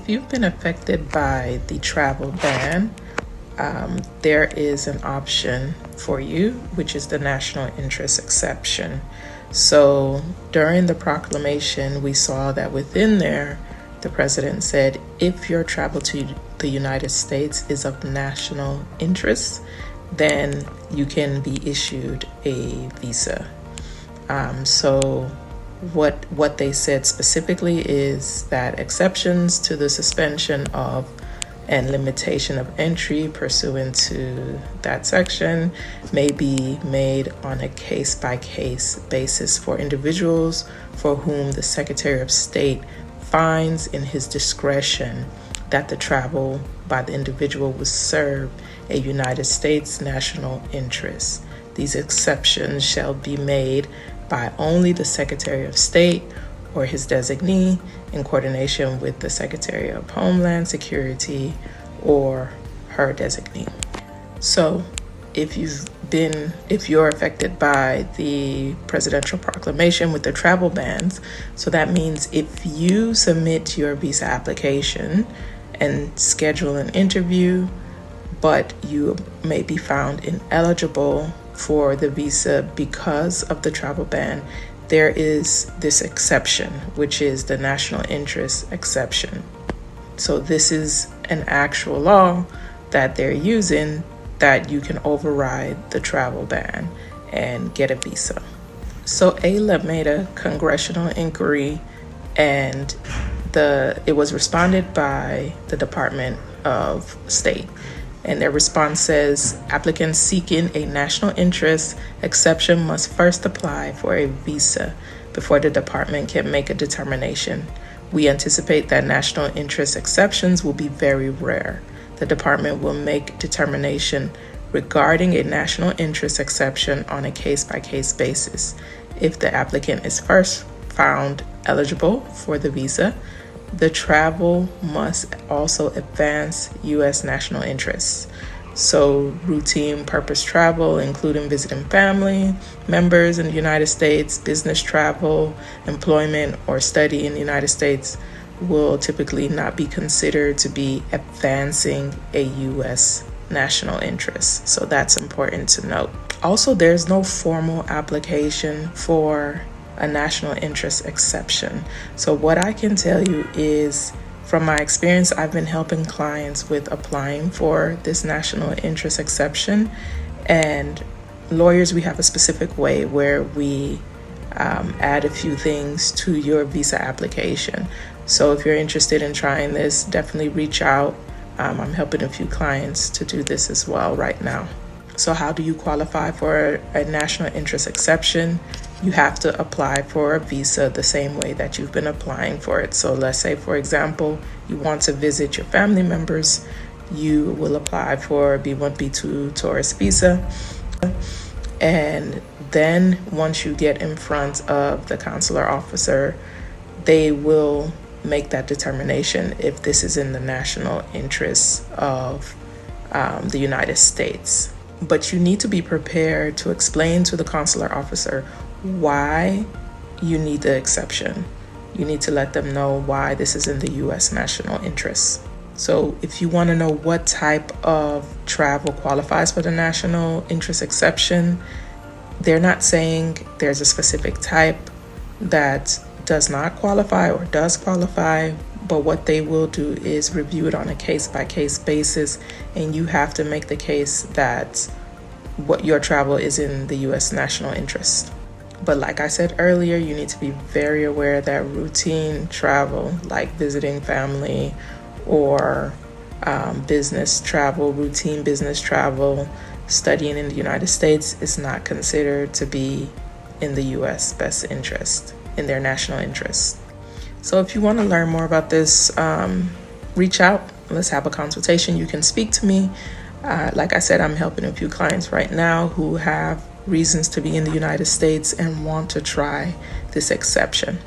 if you've been affected by the travel ban, there is an option for you, which is the national interest exception. So during the proclamation, we saw that within there, the president said, if your travel to the United States is of national interest, then you can be issued a visa. So what they said specifically is that exceptions to the suspension of and limitation of entry pursuant to that section may be made on a case-by-case basis for individuals for whom the Secretary of State finds in his discretion that the travel by the individual will serve a United States national interest. These exceptions shall be made by only the Secretary of State or his designee in coordination with the Secretary of Homeland Security or her designee. So if you're affected by the presidential proclamation with the travel bans, so that means if you submit your visa application and schedule an interview, but you may be found ineligible for the visa because of the travel ban, there is this exception, which is the national interest exception. So this is an actual law that they're using that you can override the travel ban and get a visa. So AILA made a congressional inquiry, and it was responded by the Department of State. And their response says, applicants seeking a national interest exception must first apply for a visa before the department can make a determination. We anticipate that national interest exceptions will be very rare. The department will make determination regarding a national interest exception on a case-by-case basis. If the applicant is first found eligible for the visa, the travel must also advance U.S. national interests. So routine purpose travel, including visiting family members in the United States, business travel, employment, or study in the United States will typically not be considered to be advancing a U.S. national interest. So that's important to note. Also, there's no formal application for a national interest exception. So what I can tell you is, from my experience, I've been helping clients with applying for this national interest exception. And lawyers, we have a specific way where we add a few things to your visa application. So if you're interested in trying this, definitely reach out. I'm helping a few clients to do this as well right now. So how do you qualify for a national interest exception? You have to apply for a visa the same way that you've been applying for it. So let's say, for example, you want to visit your family members, you will apply for a B1, B2 tourist visa. And then once you get in front of the consular officer, they will make that determination if this is in the national interest of the United States. But you need to be prepared to explain to the consular officer why you need the exception. You need to let them know why this is in the U.S. national interest. So if you want to know what type of travel qualifies for the national interest exception, they're not saying there's a specific type that does not qualify or does qualify, but what they will do is review it on a case-by-case basis, and you have to make the case that what your travel is in the U.S. national interest. But like I said earlier, you need to be very aware that routine travel, like visiting family or business travel, routine business travel, studying in the United States, is not considered to be in the U.S. best interest, in their national interest. So if you want to learn more about this, reach out. Let's have a consultation. You can speak to me. Like I said, I'm helping a few clients right now who have reasons to be in the United States and want to try this exception.